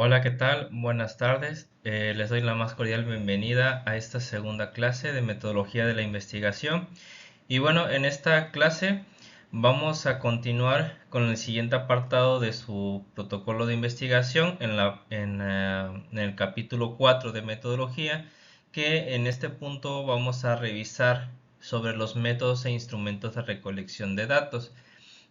Hola, ¿qué tal? Buenas tardes. Les doy la más cordial bienvenida a esta segunda clase de metodología de la investigación. Y bueno, en esta clase vamos a continuar con el siguiente apartado de su protocolo de investigación en el capítulo 4 de metodología, que en este punto vamos a revisar sobre los métodos e instrumentos de recolección de datos,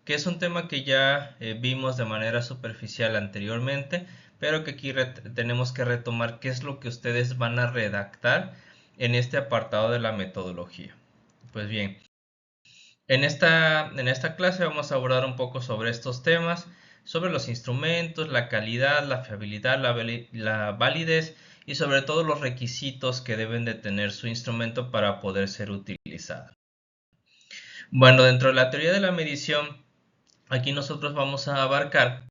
que es un tema que ya vimos de manera superficial anteriormente, pero que aquí tenemos que retomar qué es lo que ustedes van a redactar en este apartado de la metodología. Pues bien, en esta clase vamos a abordar un poco sobre estos temas, sobre los instrumentos, la calidad, la fiabilidad, la validez y sobre todo los requisitos que deben de tener su instrumento para poder ser utilizado. Bueno, dentro de la teoría de la medición, aquí nosotros vamos a abarcar,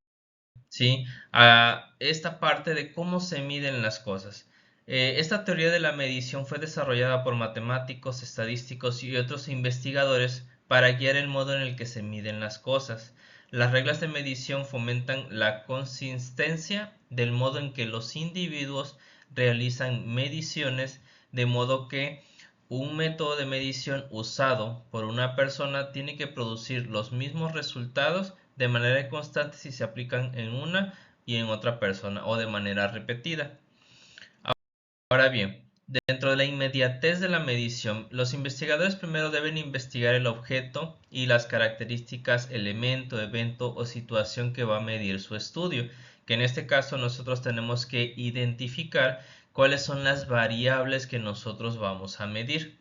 ¿sí?, a esta parte de cómo se miden las cosas. Esta teoría de la medición fue desarrollada por matemáticos, estadísticos y otros investigadores para guiar el modo en el que se miden las cosas. Las reglas de medición fomentan la consistencia del modo en que los individuos realizan mediciones, de modo que un método de medición usado por una persona tiene que producir los mismos resultados de manera constante si se aplican en una y en otra persona o de manera repetida. Ahora bien, dentro de la inmediatez de la medición, los investigadores primero deben investigar el objeto y las características, elemento, evento o situación que va a medir su estudio, que en este caso nosotros tenemos que identificar cuáles son las variables que nosotros vamos a medir.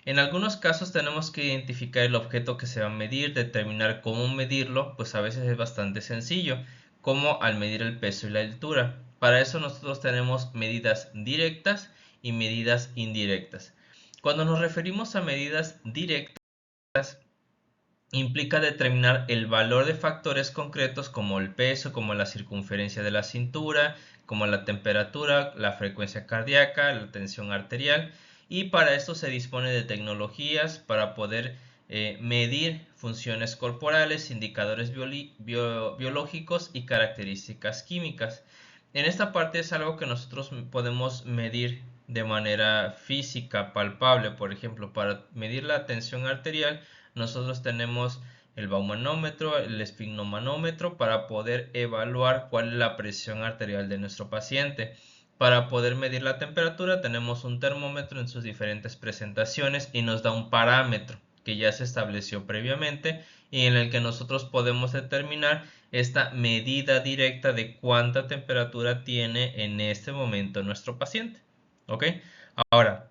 En algunos casos tenemos que identificar el objeto que se va a medir, determinar cómo medirlo, pues a veces es bastante sencillo, como al medir el peso y la altura. Para eso nosotros tenemos medidas directas y medidas indirectas. Cuando nos referimos a medidas directas, implica determinar el valor de factores concretos como el peso, como la circunferencia de la cintura, como la temperatura, la frecuencia cardíaca, la tensión arterial, y para esto se dispone de tecnologías para poder medir funciones corporales, indicadores biológicos y características químicas. En esta parte es algo que nosotros podemos medir de manera física, palpable. Por ejemplo, para medir la tensión arterial, nosotros tenemos el baumanómetro, el esfigmomanómetro para poder evaluar cuál es la presión arterial de nuestro paciente. Para poder medir la temperatura tenemos un termómetro en sus diferentes presentaciones y nos da un parámetro que ya se estableció previamente y en el que nosotros podemos determinar esta medida directa de cuánta temperatura tiene en este momento nuestro paciente. ¿Ok? Ahora,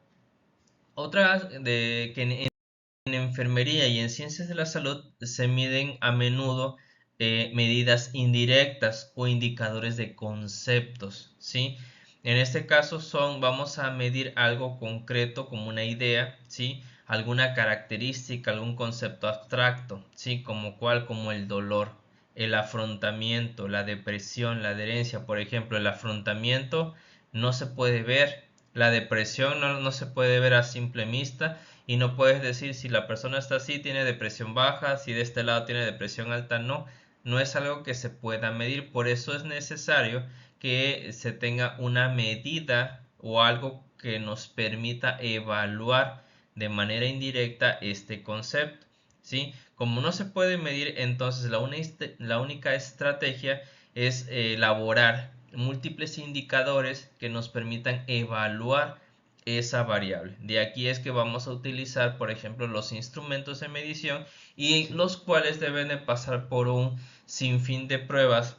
otra de que en enfermería y en ciencias de la salud se miden a menudo medidas indirectas o indicadores de conceptos, ¿sí? En este caso vamos a medir algo concreto como una idea, ¿sí? Alguna característica, algún concepto abstracto, ¿sí? Como el dolor, el afrontamiento, la depresión, la adherencia. Por ejemplo, el afrontamiento no se puede ver, la depresión no se puede ver a simple vista, y no puedes decir si la persona está así tiene depresión baja, si de este lado tiene depresión alta. No es algo que se pueda medir. Por eso es necesario que se tenga una medida o algo que nos permita evaluar de manera indirecta este concepto, ¿sí? Como no se puede medir, entonces la única estrategia es elaborar múltiples indicadores que nos permitan evaluar esa variable. De aquí es que vamos a utilizar, por ejemplo, los instrumentos de medición, y los cuales deben de pasar por un sinfín de pruebas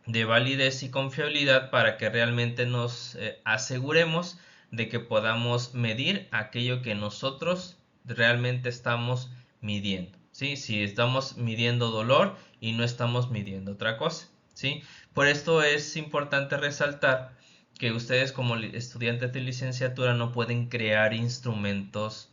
de validez y confiabilidad para que realmente nos aseguremos de que podamos medir aquello que nosotros realmente estamos midiendo, ¿sí? Si estamos midiendo dolor y no estamos midiendo otra cosa, ¿sí? Por esto es importante resaltar que ustedes como estudiantes de licenciatura no pueden crear instrumentos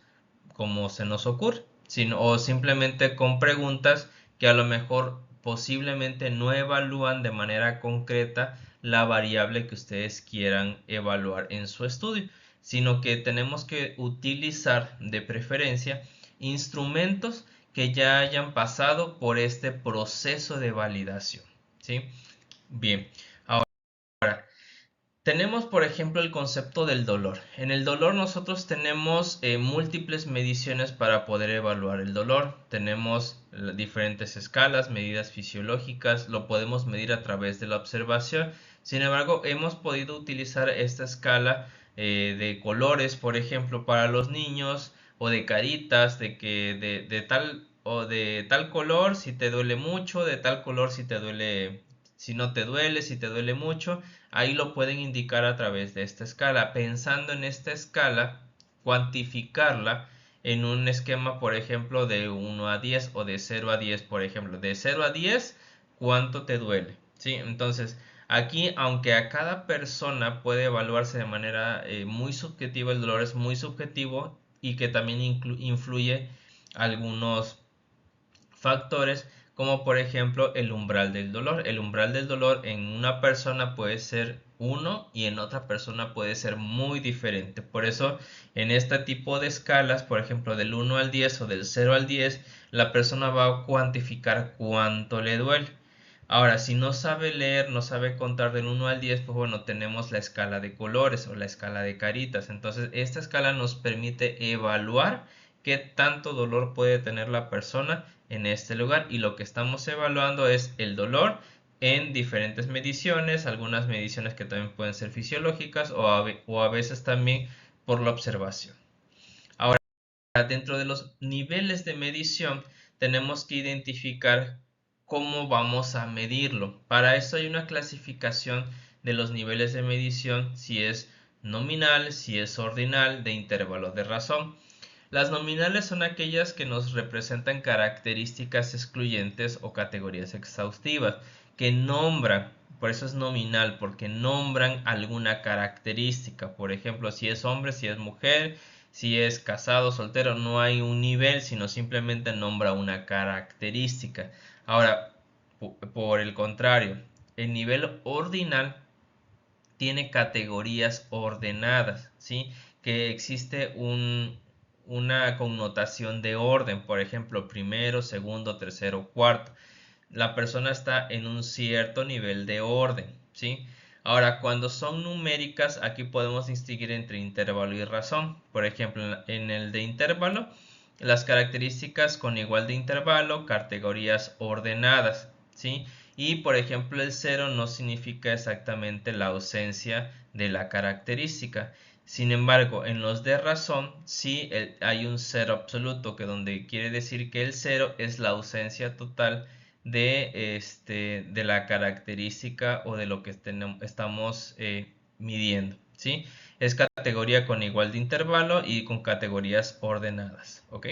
como se nos ocurre, sino o simplemente con preguntas que a lo mejor posiblemente no evalúan de manera concreta la variable que ustedes quieran evaluar en su estudio, sino que tenemos que utilizar de preferencia instrumentos que ya hayan pasado por este proceso de validación, ¿sí? Bien. Tenemos, por ejemplo, el concepto del dolor. En el dolor nosotros tenemos múltiples mediciones para poder evaluar el dolor. Tenemos diferentes escalas, medidas fisiológicas, lo podemos medir a través de la observación. Sin embargo, hemos podido utilizar esta escala de colores, por ejemplo, para los niños, o de caritas, de que de tal o de tal color si te duele mucho, de tal color si te duele, si no te duele, si te duele mucho. Ahí lo pueden indicar a través de esta escala. Pensando en esta escala, cuantificarla en un esquema, por ejemplo, de 1 a 10 o de 0 a 10, por ejemplo. De 0 a 10, ¿cuánto te duele? ¿Sí? Entonces, aquí, aunque a cada persona puede evaluarse de manera muy subjetiva, el dolor es muy subjetivo y que también influye algunos factores, como por ejemplo el umbral del dolor. El umbral del dolor en una persona puede ser 1 y en otra persona puede ser muy diferente. Por eso en este tipo de escalas, por ejemplo del 1 al 10 o del 0 al 10, la persona va a cuantificar cuánto le duele. Ahora, si no sabe leer, no sabe contar del 1 al 10, pues bueno, tenemos la escala de colores o la escala de caritas. Entonces, esta escala nos permite evaluar qué tanto dolor puede tener la persona en este lugar. Y lo que estamos evaluando es el dolor en diferentes mediciones, algunas mediciones que también pueden ser fisiológicas o a veces también por la observación. Ahora, dentro de los niveles de medición, tenemos que identificar cómo vamos a medirlo. Para eso hay una clasificación de los niveles de medición, si es nominal, si es ordinal, de intervalo de razón. Las nominales son aquellas que nos representan características excluyentes o categorías exhaustivas, que nombran, por eso es nominal, porque nombran alguna característica. Por ejemplo, si es hombre, si es mujer, si es casado, soltero, no hay un nivel, sino simplemente nombra una característica. Ahora, por el contrario, el nivel ordinal tiene categorías ordenadas, ¿sí? Que existe una connotación de orden, por ejemplo, primero, segundo, tercero, cuarto. La persona está en un cierto nivel de orden, ¿sí? Ahora, cuando son numéricas, aquí podemos distinguir entre intervalo y razón. Por ejemplo, en el de intervalo, las características con igual de intervalo, categorías ordenadas, ¿sí? Y por ejemplo, el cero no significa exactamente la ausencia de la característica. Sin embargo, en los de razón sí hay un cero absoluto, que donde quiere decir que el cero es la ausencia total de la característica o de lo que estamos midiendo, ¿sí? Es categoría con igual de intervalo y con categorías ordenadas, ¿ok?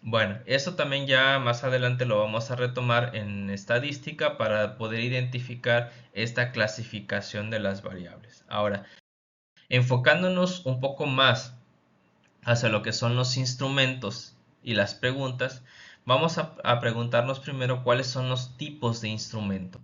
Bueno, eso también ya más adelante lo vamos a retomar en estadística para poder identificar esta clasificación de las variables. Ahora, enfocándonos un poco más hacia lo que son los instrumentos y las preguntas, vamos a preguntarnos primero cuáles son los tipos de instrumento.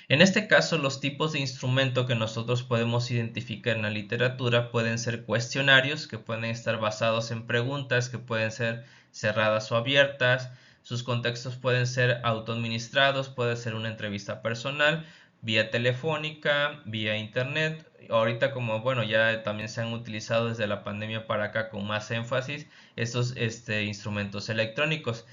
En este caso, los tipos de instrumento que nosotros podemos identificar en la literatura pueden ser cuestionarios, que pueden estar basados en preguntas, que pueden ser cerradas o abiertas. Sus contextos pueden ser autoadministrados, puede ser una entrevista personal, vía telefónica, vía internet. Ahorita, como bueno, ya también se han utilizado desde la pandemia para acá con más énfasis estos instrumentos electrónicos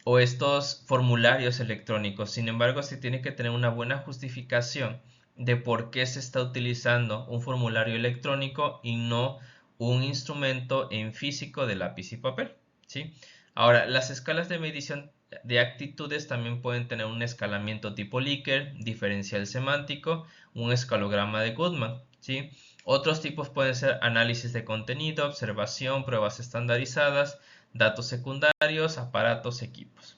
o estos formularios electrónicos. Sin embargo, se tiene que tener una buena justificación de por qué se está utilizando un formulario electrónico y no un instrumento en físico de lápiz y papel, ¿sí? Ahora, las escalas de medición de actitudes también pueden tener un escalamiento tipo Likert, diferencial semántico, un escalograma de Goodman, ¿sí? Otros tipos pueden ser análisis de contenido, observación, pruebas estandarizadas, datos secundarios, aparatos, equipos.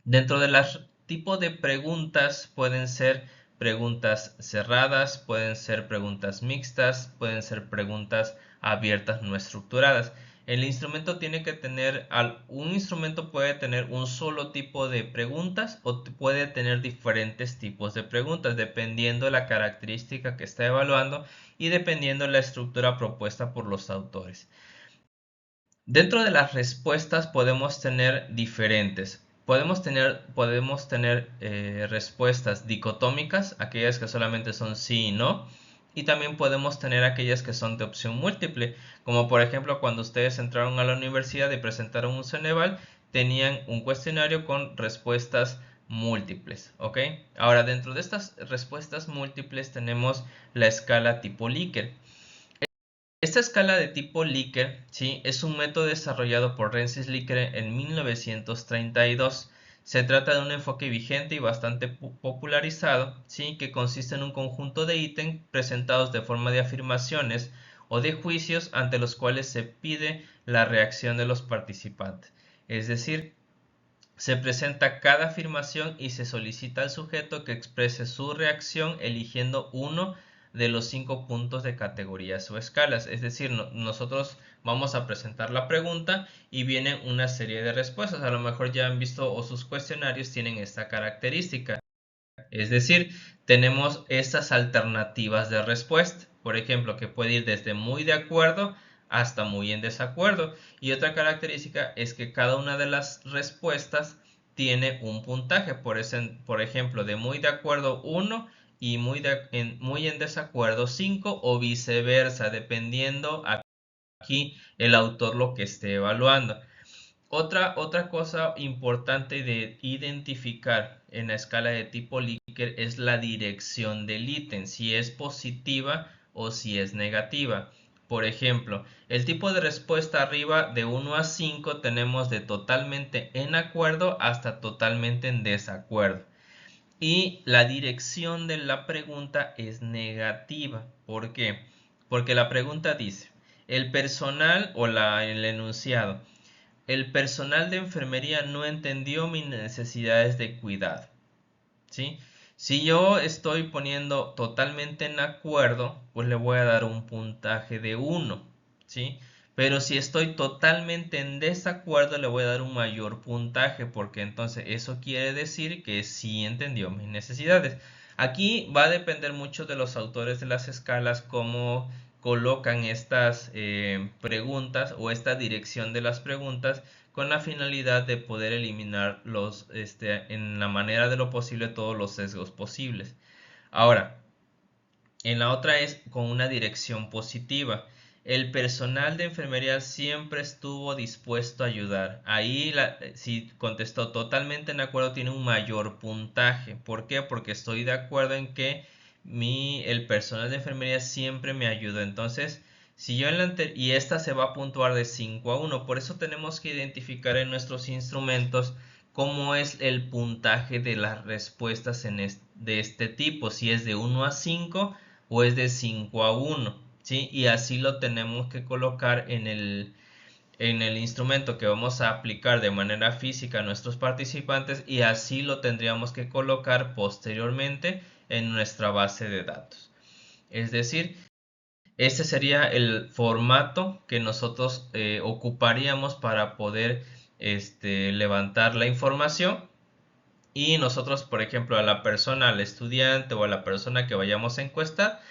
Dentro de los tipos de preguntas pueden ser preguntas cerradas, pueden ser preguntas mixtas, pueden ser preguntas abiertas no estructuradas. El instrumento tiene que tener, un instrumento puede tener un solo tipo de preguntas o puede tener diferentes tipos de preguntas dependiendo de la característica que está evaluando y dependiendo de la estructura propuesta por los autores. Dentro de las respuestas podemos tener diferentes. Podemos tener respuestas dicotómicas, aquellas que solamente son sí y no, y también podemos tener aquellas que son de opción múltiple, como por ejemplo cuando ustedes entraron a la universidad y presentaron un Ceneval, tenían un cuestionario con respuestas múltiples, ¿ok? Ahora, dentro de estas respuestas múltiples tenemos la escala tipo Likert. Esta escala de tipo Likert, ¿sí?, es un método desarrollado por Rensis Likert en 1932. Se trata de un enfoque vigente y bastante popularizado, ¿sí?, que consiste en un conjunto de ítems presentados de forma de afirmaciones o de juicios ante los cuales se pide la reacción de los participantes. Es decir, se presenta cada afirmación y se solicita al sujeto que exprese su reacción eligiendo uno de los 5 puntos de categorías o escalas. Es decir, nosotros vamos a presentar la pregunta y vienen una serie de respuestas. A lo mejor ya han visto o sus cuestionarios tienen esta característica. Es decir, tenemos estas alternativas de respuesta. Por ejemplo, que puede ir desde muy de acuerdo hasta muy en desacuerdo. Y otra característica es que cada una de las respuestas tiene un puntaje. Por ejemplo, de muy de acuerdo 1 y muy en desacuerdo 5 o viceversa, dependiendo aquí el autor lo que esté evaluando. Otra cosa importante de identificar en la escala de tipo Likert es la dirección del ítem, si es positiva o si es negativa. Por ejemplo, el tipo de respuesta arriba de 1 a 5 tenemos de totalmente en acuerdo hasta totalmente en desacuerdo. Y la dirección de la pregunta es negativa. ¿Por qué? Porque la pregunta dice, el personal o el enunciado. El personal de enfermería no entendió mis necesidades de cuidado, ¿sí? Si yo estoy poniendo totalmente en acuerdo, pues le voy a dar un puntaje de 1, ¿sí? Pero si estoy totalmente en desacuerdo, le voy a dar un mayor puntaje, porque entonces eso quiere decir que sí entendió mis necesidades. Aquí va a depender mucho de los autores de las escalas, cómo colocan estas preguntas o esta dirección de las preguntas con la finalidad de poder eliminar en la manera de lo posible todos los sesgos posibles. Ahora, en la otra es con una dirección positiva. El personal de enfermería siempre estuvo dispuesto a ayudar. Ahí, si contestó totalmente en acuerdo, tiene un mayor puntaje. ¿Por qué? Porque estoy de acuerdo en que el personal de enfermería siempre me ayudó. Entonces, si yo y esta se va a puntuar de 5 a 1. Por eso tenemos que identificar en nuestros instrumentos cómo es el puntaje de las respuestas de este tipo. Si es de 1 a 5 o es de 5 a 1, ¿sí? Y así lo tenemos que colocar en el instrumento que vamos a aplicar de manera física a nuestros participantes, y así lo tendríamos que colocar posteriormente en nuestra base de datos. Es decir, este sería el formato que nosotros ocuparíamos para poder levantar la información. Y nosotros, por ejemplo, a la persona, al estudiante o a la persona que vayamos a encuestar,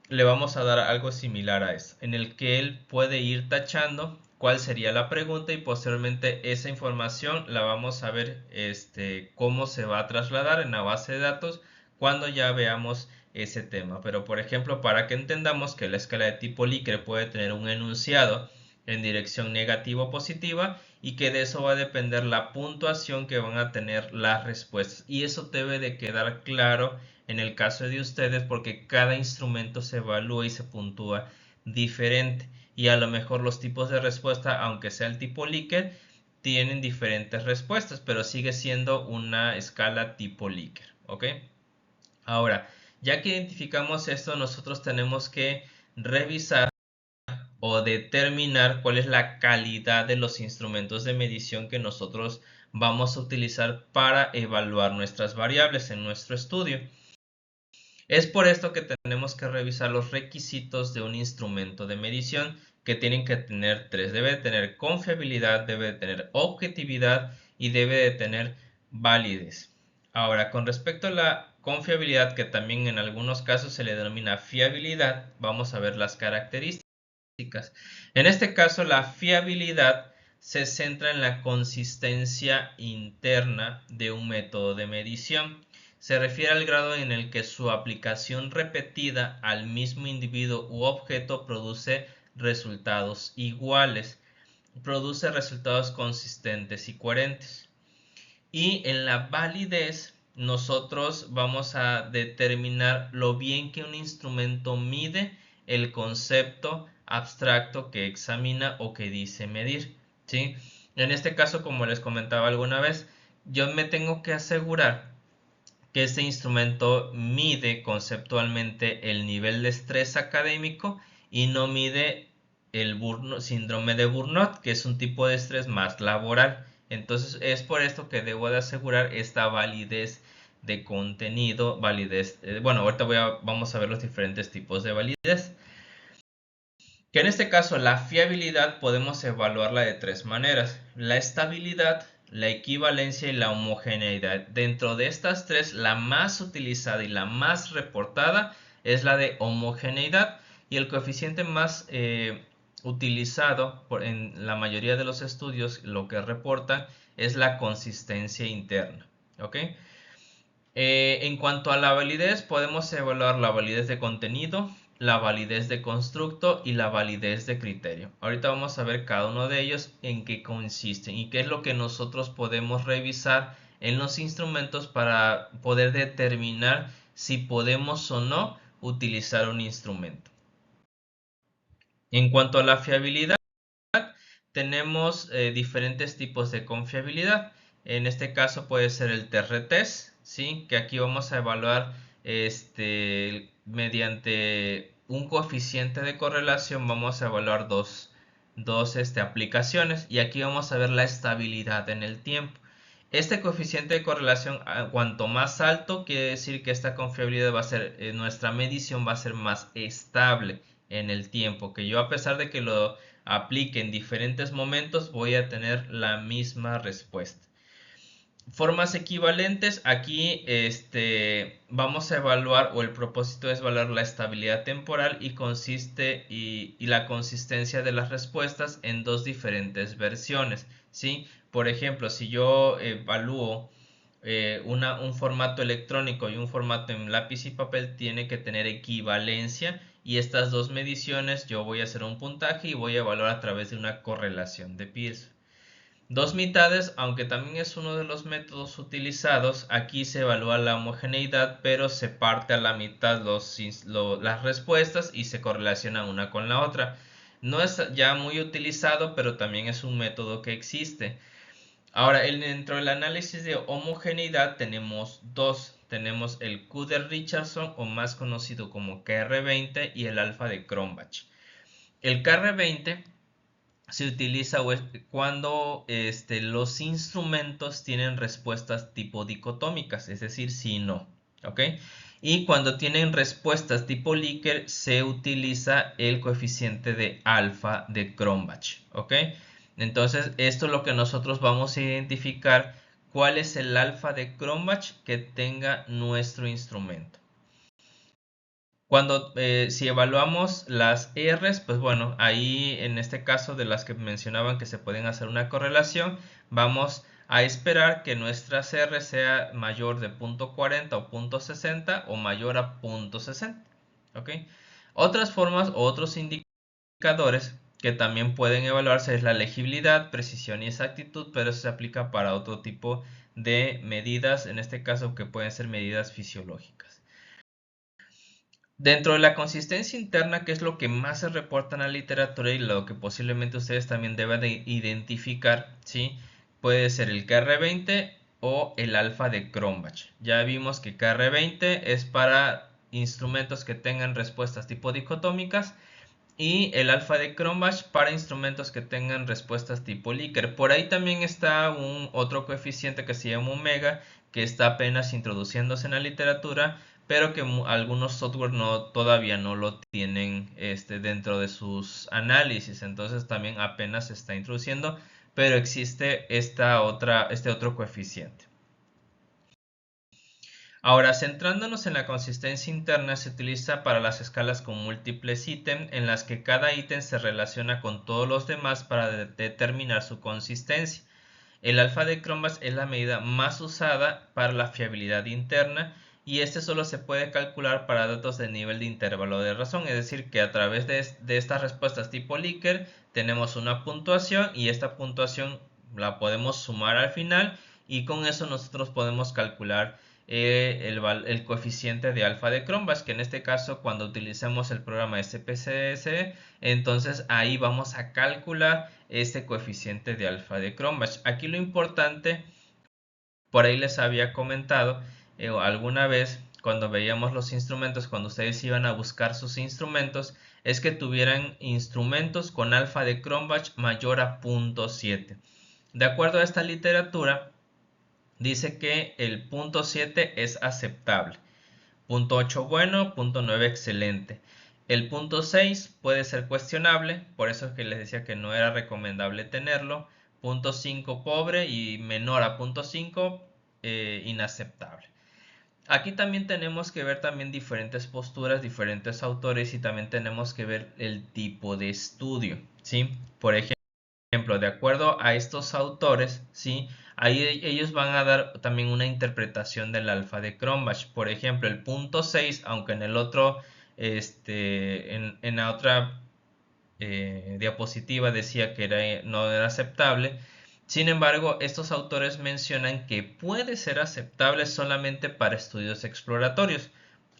le vamos a dar algo similar a eso, en el que él puede ir tachando cuál sería la pregunta, y posteriormente esa información la vamos a ver cómo se va a trasladar en la base de datos cuando ya veamos ese tema. Pero por ejemplo, para que entendamos que la escala de tipo Likert puede tener un enunciado en dirección negativa o positiva, y que de eso va a depender la puntuación que van a tener las respuestas, y eso debe de quedar claro en el caso de ustedes, porque cada instrumento se evalúa y se puntúa diferente, y a lo mejor los tipos de respuesta, aunque sea el tipo Likert, tienen diferentes respuestas, pero sigue siendo una escala tipo Likert, ¿ok? Ahora, ya que identificamos esto, nosotros tenemos que revisar o determinar cuál es la calidad de los instrumentos de medición que nosotros vamos a utilizar para evaluar nuestras variables en nuestro estudio. Es por esto que tenemos que revisar los requisitos de un instrumento de medición, que tienen que tener tres. Debe de tener confiabilidad, debe de tener objetividad y debe de tener validez. Ahora, con respecto a la confiabilidad, que también en algunos casos se le denomina fiabilidad, vamos a ver las características. En este caso, la fiabilidad se centra en la consistencia interna de un método de medición. Se refiere al grado en el que su aplicación repetida al mismo individuo u objeto produce resultados iguales, produce resultados consistentes y coherentes. Y en la validez nosotros vamos a determinar lo bien que un instrumento mide el concepto abstracto que examina o que dice medir, ¿sí? En este caso, como les comentaba alguna vez, yo me tengo que asegurar que este instrumento mide conceptualmente el nivel de estrés académico y no mide el síndrome de Burnout, que es un tipo de estrés más laboral. Entonces es por esto que debo de asegurar esta validez de contenido, validez. Bueno, ahorita vamos a ver los diferentes tipos de validez. Que en este caso la fiabilidad podemos evaluarla de tres maneras: la estabilidad, la equivalencia y la homogeneidad. Dentro de estas tres, la más utilizada y la más reportada es la de homogeneidad, y el coeficiente más utilizado en la mayoría de los estudios, lo que reportan es la consistencia interna. ¿Ok? En cuanto a la validez, podemos evaluar la validez de contenido, la validez de constructo y la validez de criterio. Ahorita vamos a ver cada uno de ellos en qué consisten y qué es lo que nosotros podemos revisar en los instrumentos para poder determinar si podemos o no utilizar un instrumento. En cuanto a la fiabilidad, tenemos diferentes tipos de confiabilidad. En este caso puede ser el TR-test, ¿sí? Que aquí vamos a evaluar mediante un coeficiente de correlación. Vamos a evaluar dos aplicaciones, y aquí vamos a ver la estabilidad en el tiempo. Este coeficiente de correlación, cuanto más alto, quiere decir que esta confiabilidad va a ser, nuestra medición va a ser más estable en el tiempo, que yo, a pesar de que lo aplique en diferentes momentos, voy a tener la misma respuesta. Formas equivalentes, aquí vamos a evaluar, o el propósito es evaluar la estabilidad temporal y la consistencia de las respuestas en dos diferentes versiones, ¿sí? Por ejemplo, si yo evalúo un formato electrónico y un formato en lápiz y papel, tiene que tener equivalencia, y estas dos mediciones yo voy a hacer un puntaje y voy a evaluar a través de una correlación de Pearson. Dos mitades, aunque también es uno de los métodos utilizados, aquí se evalúa la homogeneidad, pero se parte a la mitad las respuestas y se correlaciona una con la otra. No es ya muy utilizado, pero también es un método que existe. Ahora, dentro del análisis de homogeneidad tenemos dos. Tenemos el Q de Richardson, o más conocido como KR20, y el alfa de Cronbach. El KR20 se utiliza cuando los instrumentos tienen respuestas tipo dicotómicas, es decir, sí y no. ¿Ok? Y cuando tienen respuestas tipo Likert, se utiliza el coeficiente de alfa de Cronbach. ¿Ok? Entonces, esto es lo que nosotros vamos a identificar: cuál es el alfa de Cronbach que tenga nuestro instrumento. Si evaluamos las R's, pues bueno, ahí en este caso, de las que mencionaban que se pueden hacer una correlación, vamos a esperar que nuestra R sea mayor de 0.40 o 0.60 o mayor a 0.60. ¿Ok? Otras formas o otros indicadores que también pueden evaluarse es la legibilidad, precisión y exactitud, pero eso se aplica para otro tipo de medidas, en este caso que pueden ser medidas fisiológicas. Dentro de la consistencia interna, que es lo que más se reporta en la literatura y lo que posiblemente ustedes también deban de identificar, ¿sí? Puede ser el KR20 o el alfa de Cronbach. Ya vimos que KR20 es para instrumentos que tengan respuestas tipo dicotómicas, y el alfa de Cronbach para instrumentos que tengan respuestas tipo Likert. Por ahí también está otro coeficiente que se llama omega, que está apenas introduciéndose en la literatura, pero que algunos software todavía no lo tienen dentro de sus análisis. Entonces también apenas se está introduciendo, pero existe este otro coeficiente. Ahora, centrándonos en la consistencia interna, se utiliza para las escalas con múltiples ítems, en las que cada ítem se relaciona con todos los demás para determinar su consistencia. El alfa de Cronbach es la medida más usada para la fiabilidad interna, y este solo se puede calcular para datos de nivel de intervalo de razón, es decir, que a través de estas respuestas tipo Likert tenemos una puntuación, y esta puntuación la podemos sumar al final, y con eso nosotros podemos calcular el coeficiente de alfa de Cronbach, que en este caso, cuando utilicemos el programa SPSS, entonces ahí vamos a calcular este coeficiente de alfa de Cronbach. Aquí lo importante, por ahí les había comentado alguna vez cuando veíamos los instrumentos, cuando ustedes iban a buscar sus instrumentos, es que tuvieran instrumentos con alfa de Cronbach mayor a 0.7. De acuerdo a esta literatura, dice que el 0.7 es aceptable, 0.8 bueno, 0.9 excelente. El 0.6 puede ser cuestionable, por eso es que les decía que no era recomendable tenerlo. 0.5 pobre, y menor a 0.5 inaceptable. Aquí también tenemos que ver también diferentes posturas, diferentes autores, y también tenemos que ver el tipo de estudio, ¿sí? Por ejemplo, de acuerdo a estos autores, ¿sí? Ahí ellos van a dar también una interpretación del alfa de Cronbach. Por ejemplo, el 0.6, aunque en el otro, en la otra diapositiva decía que no era aceptable. Sin embargo, estos autores mencionan que puede ser aceptable solamente para estudios exploratorios,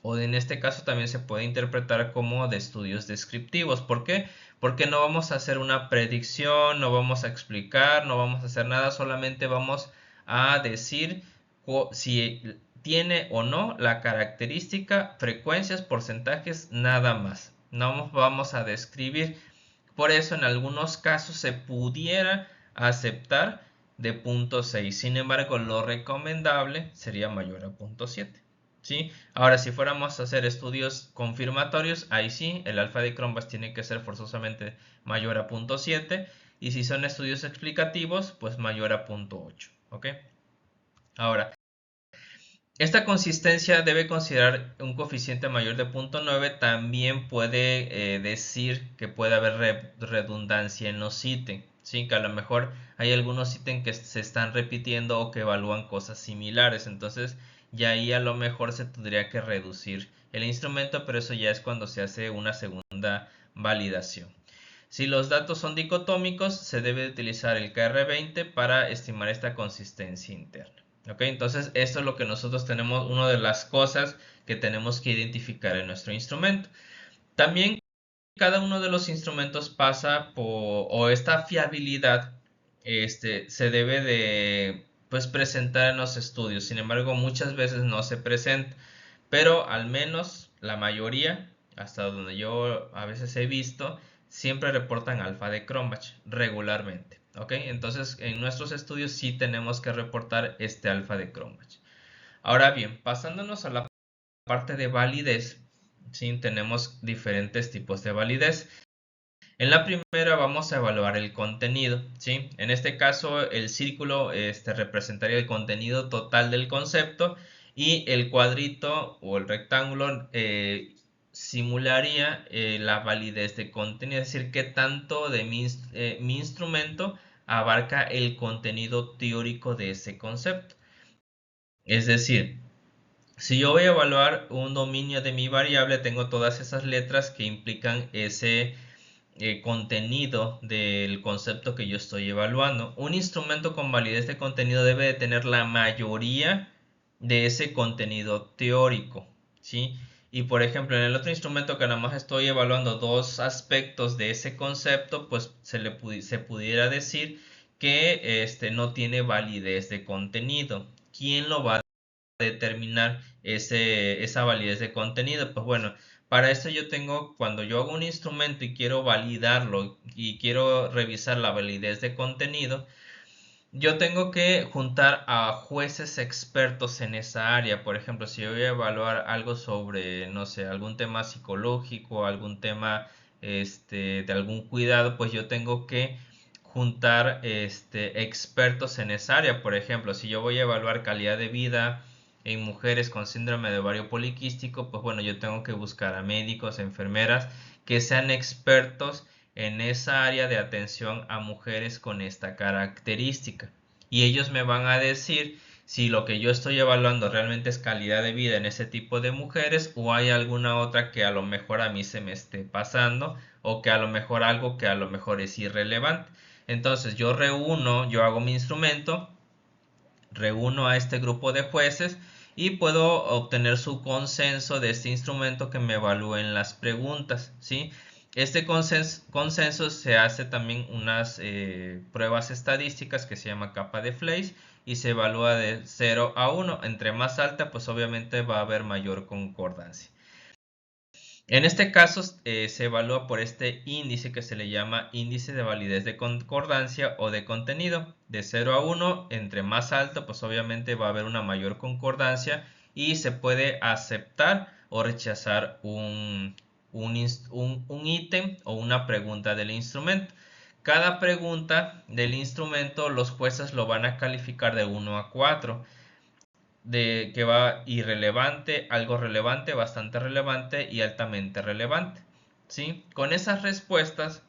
o en este caso también se puede interpretar como de estudios descriptivos. ¿Por qué? Porque no vamos a hacer una predicción, no vamos a explicar, no vamos a hacer nada, solamente vamos a decir si tiene o no la característica, frecuencias, porcentajes, nada más. No vamos a describir. Por eso en algunos casos se pudiera aceptar de 0.6. Sin embargo, lo recomendable sería mayor a 0.7. ¿Sí? Ahora, si fuéramos a hacer estudios confirmatorios, ahí sí, el alfa de Cronbach tiene que ser forzosamente mayor a 0.7. Y si son estudios explicativos, pues mayor a 0.8. ¿Ok? Ahora, esta consistencia debe considerar un coeficiente mayor de 0.9. También puede decir que puede haber redundancia en los ítems, ¿sí? Que a lo mejor hay algunos ítems que se están repitiendo o que evalúan cosas similares. Entonces ya ahí a lo mejor se tendría que reducir el instrumento, pero eso ya es cuando se hace una segunda validación. Si los datos son dicotómicos, se debe utilizar el KR20 para estimar esta consistencia interna. ¿Ok? Entonces, esto es lo que nosotros tenemos, una de las cosas que tenemos que identificar en nuestro instrumento. También cada uno de los instrumentos pasa por, o esta fiabilidad se debe de pues presentar en los estudios. Sin embargo, muchas veces no se presenta, pero al menos la mayoría, hasta donde yo a veces he visto, siempre reportan alfa de Cronbach regularmente. ¿Ok? Entonces en nuestros estudios sí tenemos que reportar este alfa de Cronbach. Ahora bien, pasándonos a la parte de validez, ¿sí? Tenemos diferentes tipos de validez. En la primera vamos a evaluar el contenido, ¿sí? En este caso el círculo representaría el contenido total del concepto, y el cuadrito o el rectángulo simularía la validez de contenido, es decir, qué tanto de mi instrumento abarca el contenido teórico de ese concepto. Es decir, si yo voy a evaluar un dominio de mi variable, tengo todas esas letras que implican ese contenido del concepto que yo estoy evaluando. Un instrumento con validez de contenido debe de tener la mayoría de ese contenido teórico, ¿sí? Y por ejemplo, en el otro instrumento que nada más estoy evaluando dos aspectos de ese concepto, pues se pudiera decir que no tiene validez de contenido. ¿Quién lo va a determinar esa validez de contenido? Pues bueno, para esto yo tengo, cuando yo hago un instrumento y quiero validarlo y quiero revisar la validez de contenido, yo tengo que juntar a jueces expertos en esa área. Por ejemplo, si yo voy a evaluar algo sobre, no sé, algún tema psicológico, algún tema de algún cuidado, pues yo tengo que juntar expertos en esa área. Por ejemplo, si yo voy a evaluar calidad de vida en mujeres con síndrome de ovario poliquístico, pues bueno, yo tengo que buscar a médicos, enfermeras que sean expertos en esa área de atención a mujeres con esta característica. Y ellos me van a decir si lo que yo estoy evaluando realmente es calidad de vida en ese tipo de mujeres o hay alguna otra que a lo mejor a mí se me esté pasando o que a lo mejor algo que a lo mejor es irrelevante. Entonces yo hago mi instrumento, reúno a este grupo de jueces y puedo obtener su consenso de este instrumento que me evalúen las preguntas, ¿sí? Este consenso se hace también unas pruebas estadísticas que se llama capa de Fleiss y se evalúa de 0 a 1. Entre más alta, pues obviamente va a haber mayor concordancia. En este caso se evalúa por este índice que se le llama índice de validez de concordancia o de contenido. De 0 a 1, entre más alto, pues obviamente va a haber una mayor concordancia y se puede aceptar o rechazar un ítem o una pregunta del instrumento. Cada pregunta del instrumento los jueces lo van a calificar de 1 a 4 de que va irrelevante, algo relevante, bastante relevante y altamente relevante. ¿Sí? Con esas respuestas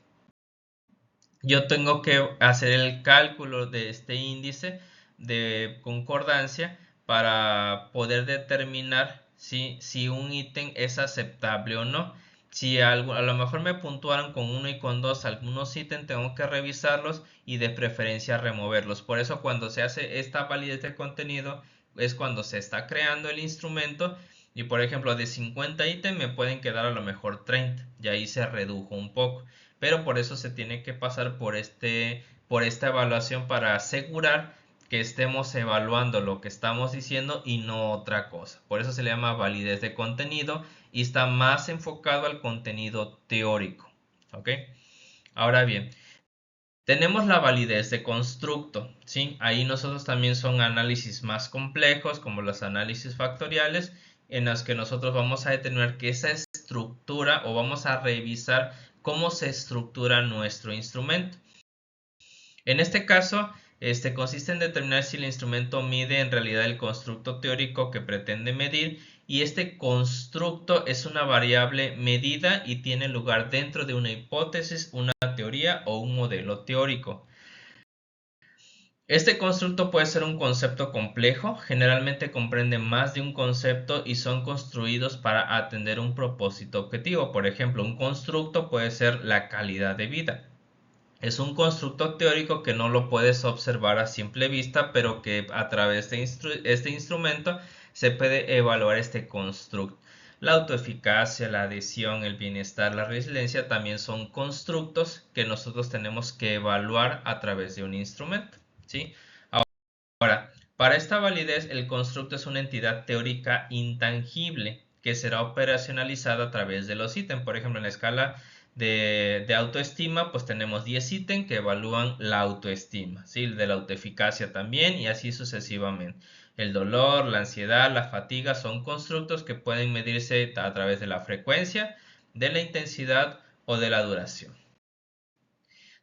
yo tengo que hacer el cálculo de este índice de concordancia para poder determinar si un ítem es aceptable o no. Si a lo mejor me puntuaron con 1 y con 2 algunos ítems, tengo que revisarlos y de preferencia removerlos. Por eso cuando se hace esta validez de contenido es cuando se está creando el instrumento y por ejemplo de 50 ítems me pueden quedar a lo mejor 30 y ahí se redujo un poco. Pero por eso se tiene que pasar por esta evaluación para asegurar que estemos evaluando lo que estamos diciendo y no otra cosa. Por eso se le llama validez de contenido y está más enfocado al contenido teórico. ¿Ok? Ahora bien, tenemos la validez de constructo, ¿sí? Ahí nosotros también son análisis más complejos, como los análisis factoriales, en los que nosotros vamos a determinar que esa estructura o vamos a revisar cómo se estructura nuestro instrumento. En este caso, consiste en determinar si el instrumento mide en realidad el constructo teórico que pretende medir y este constructo es una variable medida y tiene lugar dentro de una hipótesis, una teoría o un modelo teórico. Este constructo puede ser un concepto complejo, generalmente comprende más de un concepto y son construidos para atender un propósito objetivo. Por ejemplo, un constructo puede ser la calidad de vida. Es un constructo teórico que no lo puedes observar a simple vista, pero que a través de este instrumento se puede evaluar este constructo. La autoeficacia, la adhesión, el bienestar, la resiliencia también son constructos que nosotros tenemos que evaluar a través de un instrumento, ¿sí? Ahora, para esta validez, el constructo es una entidad teórica intangible que será operacionalizada a través de los ítems. Por ejemplo, en la escala de autoestima, pues tenemos 10 ítems que evalúan la autoestima, ¿sí? De la autoeficacia también y así sucesivamente. El dolor, la ansiedad, la fatiga son constructos que pueden medirse a través de la frecuencia, de la intensidad o de la duración.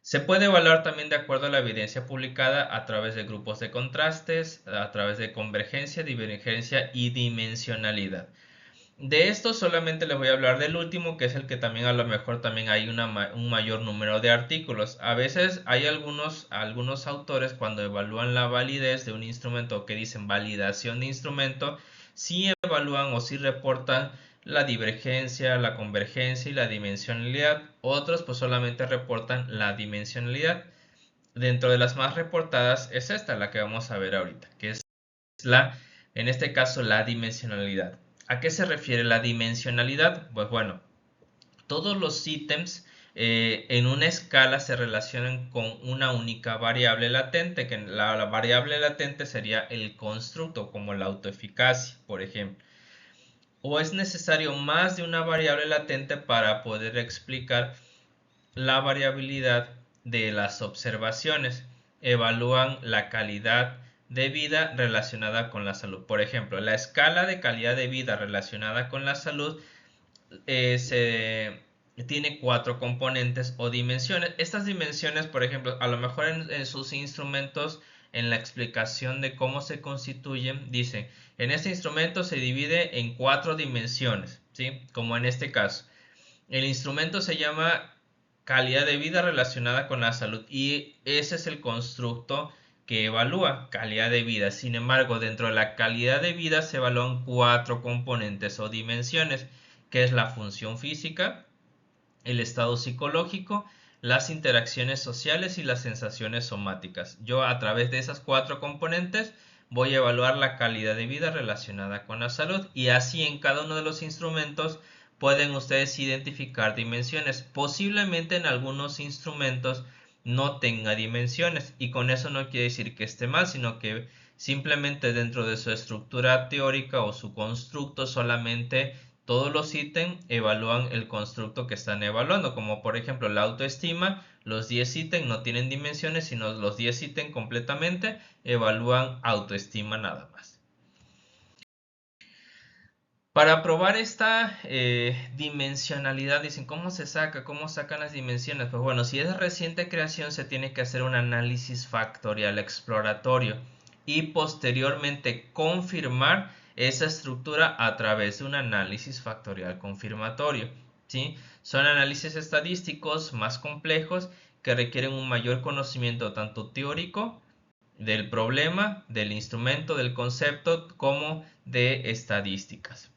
Se puede evaluar también de acuerdo a la evidencia publicada a través de grupos de contrastes, a través de convergencia, divergencia y dimensionalidad. De esto solamente les voy a hablar del último, que es el que también a lo mejor también hay un mayor número de artículos. A veces hay algunos autores cuando evalúan la validez de un instrumento que dicen validación de instrumento, sí evalúan o sí reportan la divergencia, la convergencia y la dimensionalidad. Otros pues solamente reportan la dimensionalidad. Dentro de las más reportadas es esta, la que vamos a ver ahorita, que es en este caso, la dimensionalidad. ¿A qué se refiere la dimensionalidad? Pues bueno, todos los ítems en una escala se relacionan con una única variable latente, que la variable latente sería el constructo, como la autoeficacia, por ejemplo. O es necesario más de una variable latente para poder explicar la variabilidad de las observaciones. Evalúan la calidad de vida relacionada con la salud. Por ejemplo, la escala de calidad de vida relacionada con la salud tiene 4 componentes o dimensiones. Estas dimensiones, por ejemplo, a lo mejor en sus instrumentos en la explicación de cómo se constituyen, dicen, en este instrumento se divide en 4 dimensiones, ¿sí? Como en este caso. El instrumento se llama calidad de vida relacionada con la salud y ese es el constructo que evalúa calidad de vida. Sin embargo, dentro de la calidad de vida se evalúan 4 componentes o dimensiones, que es la función física, el estado psicológico, las interacciones sociales y las sensaciones somáticas. Yo a través de esas 4 componentes voy a evaluar la calidad de vida relacionada con la salud y así en cada uno de los instrumentos pueden ustedes identificar dimensiones. Posiblemente en algunos instrumentos no tenga dimensiones y con eso no quiere decir que esté mal, sino que simplemente dentro de su estructura teórica o su constructo solamente todos los ítems evalúan el constructo que están evaluando, como por ejemplo la autoestima, los 10 ítems no tienen dimensiones, sino los 10 ítems completamente evalúan autoestima nada más. Para probar esta dimensionalidad, dicen, ¿cómo se saca? ¿Cómo sacan las dimensiones? Pues bueno, si es de reciente creación, se tiene que hacer un análisis factorial exploratorio y posteriormente confirmar esa estructura a través de un análisis factorial confirmatorio, ¿sí? Son análisis estadísticos más complejos que requieren un mayor conocimiento tanto teórico del problema, del instrumento, del concepto, como de estadísticas.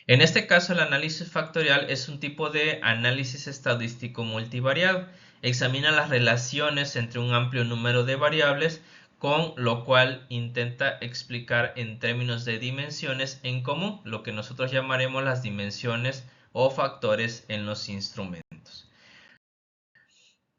En este caso, el análisis factorial es un tipo de análisis estadístico multivariado. Examina las relaciones entre un amplio número de variables, con lo cual intenta explicar en términos de dimensiones en común, lo que nosotros llamaremos las dimensiones o factores en los instrumentos.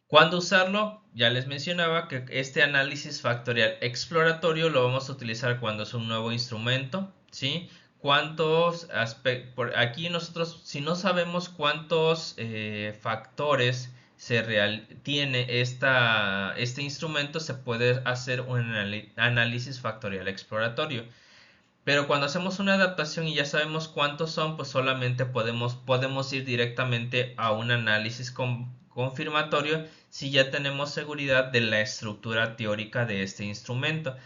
¿Cuándo usarlo? Ya les mencionaba que este análisis factorial exploratorio lo vamos a utilizar cuando es un nuevo instrumento, ¿sí? ¿Cuántos aspectos? Aquí nosotros, si no sabemos cuántos factores tiene este instrumento, se puede hacer un análisis factorial exploratorio. Pero cuando hacemos una adaptación y ya sabemos cuántos son, pues solamente podemos ir directamente a un análisis confirmatorio si ya tenemos seguridad de la estructura teórica de este instrumento.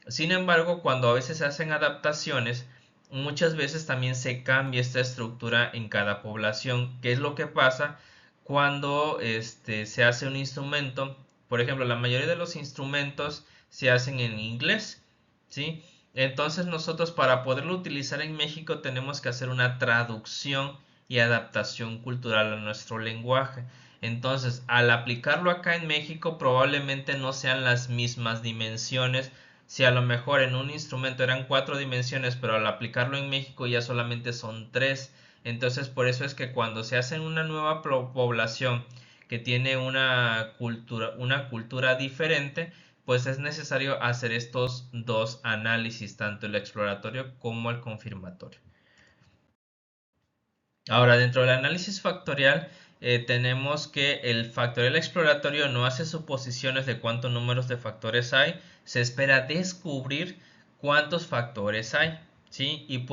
Sin embargo, cuando a veces se hacen adaptaciones, muchas veces también se cambia esta estructura en cada población. ¿Qué es lo que pasa cuando se hace un instrumento? Por ejemplo, la mayoría de los instrumentos se hacen en inglés, ¿sí? Entonces nosotros para poderlo utilizar en México tenemos que hacer una traducción y adaptación cultural a nuestro lenguaje. Entonces, al aplicarlo acá en México probablemente no sean las mismas dimensiones. Si a lo mejor en un instrumento eran 4 dimensiones, pero al aplicarlo en México ya solamente son 3. Entonces, por eso es que cuando se hace una nueva población que tiene una cultura diferente, pues es necesario hacer estos dos análisis, tanto el exploratorio como el confirmatorio. Ahora, dentro del análisis factorial, tenemos que el factorial exploratorio no hace suposiciones de cuántos números de factores hay, se espera descubrir cuántos factores hay, ¿sí? Y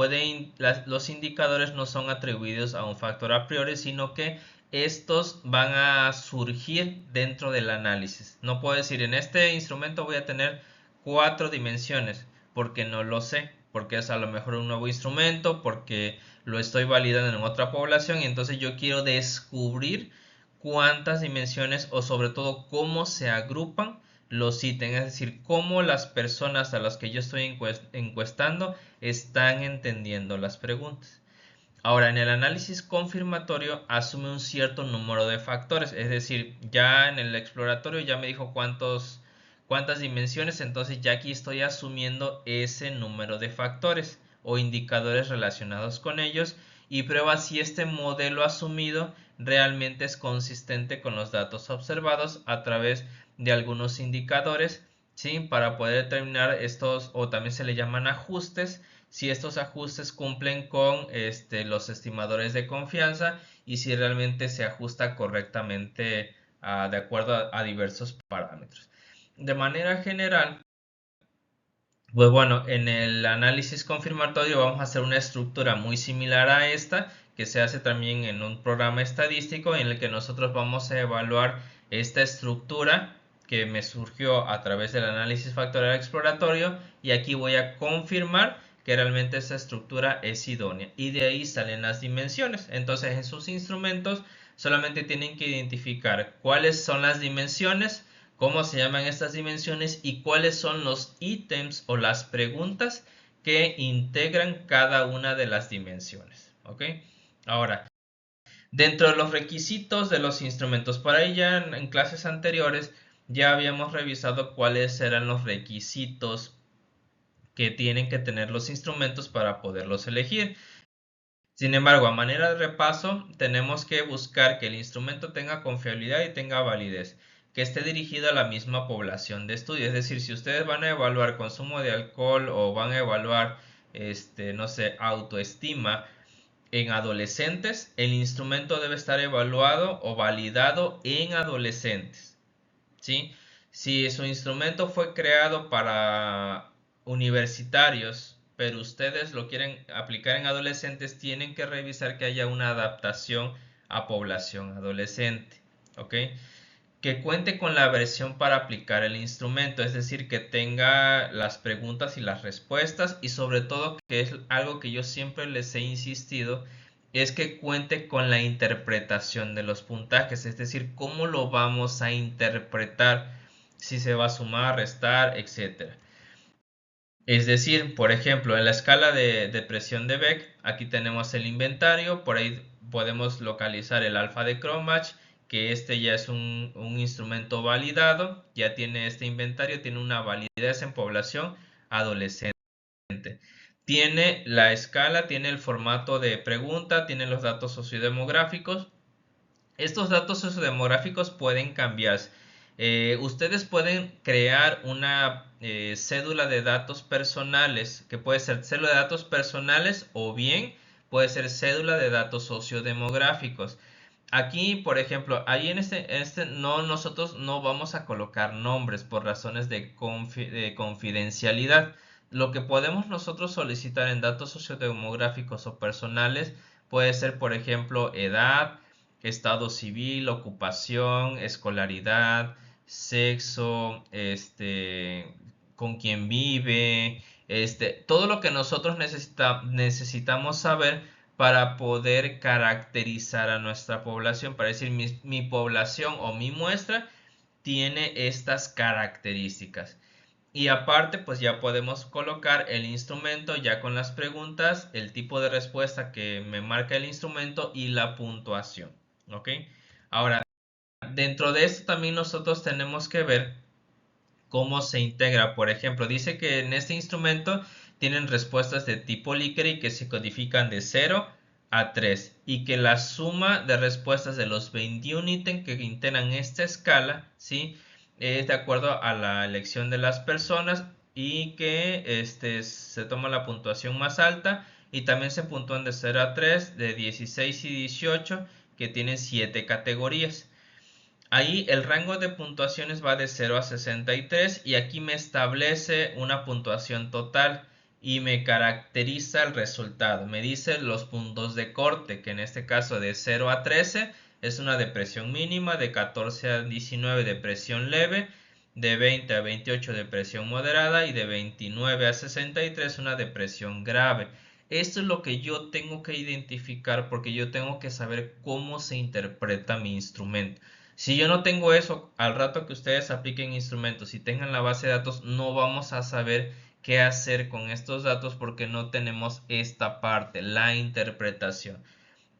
los indicadores no son atribuidos a un factor a priori, sino que estos van a surgir dentro del análisis. No puedo decir, en este instrumento voy a tener 4 dimensiones, porque no lo sé, porque es a lo mejor un nuevo instrumento, porque lo estoy validando en otra población y entonces yo quiero descubrir cuántas dimensiones o sobre todo cómo se agrupan los ítems, es decir, cómo las personas a las que yo estoy encuestando están entendiendo las preguntas. Ahora, en el análisis confirmatorio asume un cierto número de factores, es decir, ya en el exploratorio ya me dijo cuántas dimensiones, entonces ya aquí estoy asumiendo ese número de factores o indicadores relacionados con ellos y prueba si este modelo asumido realmente es consistente con los datos observados a través de algunos indicadores, ¿sí? Para poder determinar estos, o también se le llaman ajustes, si estos ajustes cumplen con los estimadores de confianza y si realmente se ajusta correctamente de acuerdo a diversos parámetros. De manera general, pues bueno, en el análisis confirmatorio vamos a hacer una estructura muy similar a esta que se hace también en un programa estadístico en el que nosotros vamos a evaluar esta estructura que me surgió a través del análisis factorial exploratorio, y aquí voy a confirmar que realmente esa estructura es idónea, y de ahí salen las dimensiones. Entonces en sus instrumentos solamente tienen que identificar cuáles son las dimensiones, cómo se llaman estas dimensiones y cuáles son los ítems o las preguntas que integran cada una de las dimensiones. ¿Ok? Ahora, dentro de los requisitos de los instrumentos, para ahí ya en clases anteriores ya habíamos revisado cuáles eran los requisitos que tienen que tener los instrumentos para poderlos elegir. Sin embargo, a manera de repaso, tenemos que buscar que el instrumento tenga confiabilidad y tenga validez, que esté dirigido a la misma población de estudio. Es decir, si ustedes van a evaluar consumo de alcohol o van a evaluar, no sé, autoestima en adolescentes, el instrumento debe estar evaluado o validado en adolescentes, ¿sí? Si su instrumento fue creado para universitarios, pero ustedes lo quieren aplicar en adolescentes, tienen que revisar que haya una adaptación a población adolescente, ¿ok? Que cuente con la versión para aplicar el instrumento, es decir, que tenga las preguntas y las respuestas, y sobre todo, que es algo que yo siempre les he insistido, es que cuente con la interpretación de los puntajes, es decir, cómo lo vamos a interpretar, si se va a sumar, restar, etcétera. Es decir, por ejemplo, en la escala de presión de Beck, aquí tenemos el inventario, por ahí podemos localizar el alfa de Cronbach, que este ya es un instrumento validado, ya tiene este inventario, tiene una validez en población adolescente. Tiene la escala, tiene el formato de pregunta, tiene los datos sociodemográficos. Estos datos sociodemográficos pueden cambiarse. Ustedes pueden crear una cédula de datos personales, que puede ser cédula de datos personales o bien puede ser cédula de datos sociodemográficos. Aquí, por ejemplo, ahí en este no, nosotros no vamos a colocar nombres por razones de confidencialidad. Lo que podemos nosotros solicitar en datos sociodemográficos o personales puede ser, por ejemplo, edad, estado civil, ocupación, escolaridad, sexo, con quién vive, todo lo que nosotros necesitamos saber para poder caracterizar a nuestra población, para decir mi población o mi muestra tiene estas características. Y aparte, pues ya podemos colocar el instrumento ya con las preguntas, el tipo de respuesta que me marca el instrumento y la puntuación. ¿Ok? Ahora, dentro de esto también nosotros tenemos que ver cómo se integra. Por ejemplo, dice que en este instrumento tienen respuestas de tipo Likert que se codifican de 0 a 3 y que la suma de respuestas de los 21 ítems que integran esta escala, ¿sí?, es de acuerdo a la elección de las personas, y que se toma la puntuación más alta, y también se puntúan de 0 a 3, de 16 y 18, que tienen 7 categorías. Ahí el rango de puntuaciones va de 0 a 63, y aquí me establece una puntuación total y me caracteriza el resultado. Me dice los puntos de corte, que en este caso de 0 a 13 es una depresión mínima, de 14 a 19 depresión leve, de 20 a 28 depresión moderada y de 29 a 63 una depresión grave. Esto es lo que yo tengo que identificar, porque yo tengo que saber cómo se interpreta mi instrumento. Si yo no tengo eso, al rato que ustedes apliquen instrumentos y tengan la base de datos, no vamos a saber qué hacer con estos datos, porque no tenemos esta parte, la interpretación.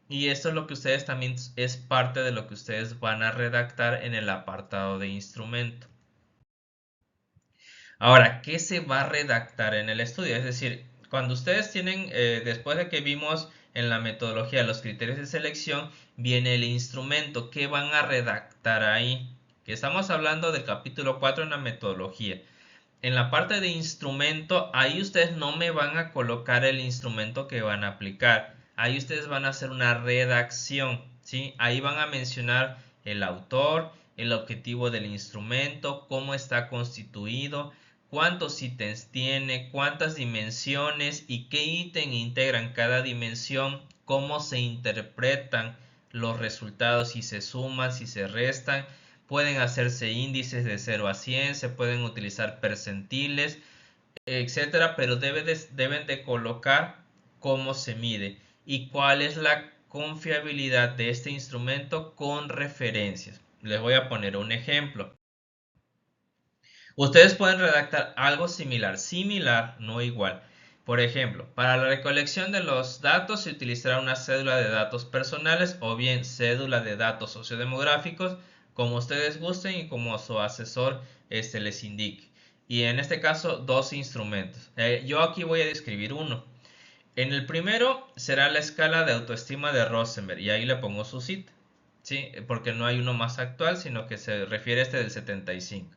Y esto es lo que ustedes también, es parte de lo que ustedes van a redactar en el apartado de instrumento. Ahora, ¿qué se va a redactar en el estudio? Es decir, cuando ustedes tienen, después de que vimos en la metodología los criterios de selección, viene el instrumento. ¿Qué van a redactar ahí? Que estamos hablando del capítulo 4 en la metodología. En la parte de instrumento, ahí ustedes no me van a colocar el instrumento que van a aplicar. Ahí ustedes van a hacer una redacción, ¿sí? Ahí van a mencionar el autor, el objetivo del instrumento, cómo está constituido, cuántos ítems tiene, cuántas dimensiones y qué ítem integran cada dimensión, cómo se interpretan los resultados, si se suman, si se restan. pueden hacerse índices de 0 a 100, se pueden utilizar percentiles, etcétera, pero deben de colocar cómo se mide y cuál es la confiabilidad de este instrumento con referencias. Les voy a poner un ejemplo. Ustedes pueden redactar algo similar, no igual. Por ejemplo, para la recolección de los datos se utilizará una cédula de datos personales o bien cédula de datos sociodemográficos, como ustedes gusten y como su asesor les indique. Y en este caso, dos instrumentos. Yo aquí voy a describir uno. En el primero será la escala de autoestima de Rosenberg y ahí le pongo su cita, ¿sí? Porque no hay uno más actual, sino que se refiere a este del 75,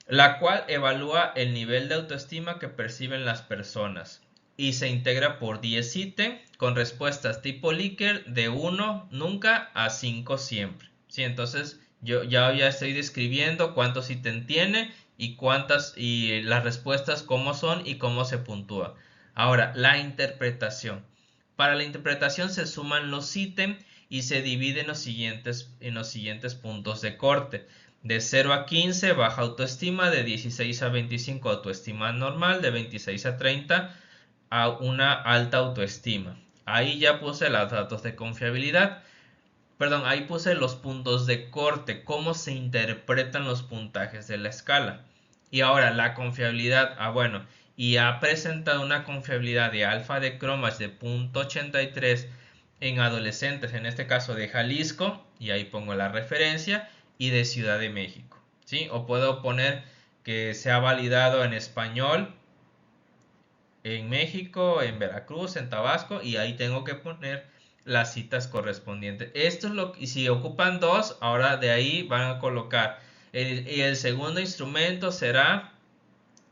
la cual evalúa el nivel de autoestima que perciben las personas y se integra por 10 ítems con respuestas tipo Likert de 1 nunca a 5 siempre. ¿Sí? Entonces yo ya estoy describiendo cuántos ítems tiene y las respuestas cómo son y cómo se puntúa. Ahora, la interpretación. Para la interpretación se suman los ítems y se divide en los siguientes puntos de corte. De 0 a 15 baja autoestima, de 16 a 25 autoestima normal, de 26 a 30 a una alta autoestima. Ahí ya puse los datos de confiabilidad. Perdón, ahí puse los puntos de corte, cómo se interpretan los puntajes de la escala. Y ahora la confiabilidad, bueno, y ha presentado una confiabilidad de alfa de cromas de 0.83 en adolescentes, en este caso de Jalisco, y ahí pongo la referencia, y de Ciudad de México, ¿sí? O puedo poner que se ha validado en español en México, en Veracruz, en Tabasco, y ahí tengo que poner las citas correspondientes. Esto es y si ocupan dos, ahora de ahí van a colocar y el segundo instrumento será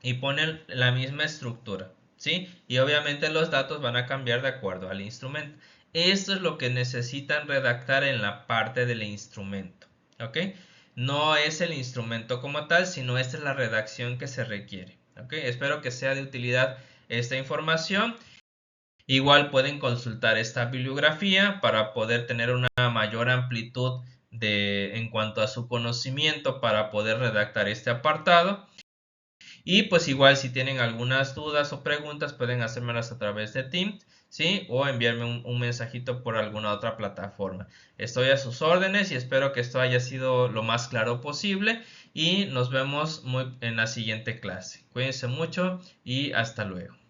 y ponen la misma estructura, ¿sí? Y obviamente los datos van a cambiar de acuerdo al instrumento. Esto es lo que necesitan redactar en la parte del instrumento, ¿ok? No es el instrumento como tal, sino esta es la redacción que se requiere, ¿ok? Espero que sea de utilidad esta información. Igual pueden consultar esta bibliografía para poder tener una mayor amplitud en cuanto a su conocimiento para poder redactar este apartado. Y pues igual si tienen algunas dudas o preguntas pueden hacérmelas a través de Teams, ¿sí? O enviarme un mensajito por alguna otra plataforma. Estoy a sus órdenes y espero que esto haya sido lo más claro posible y nos vemos en la siguiente clase. Cuídense mucho y hasta luego.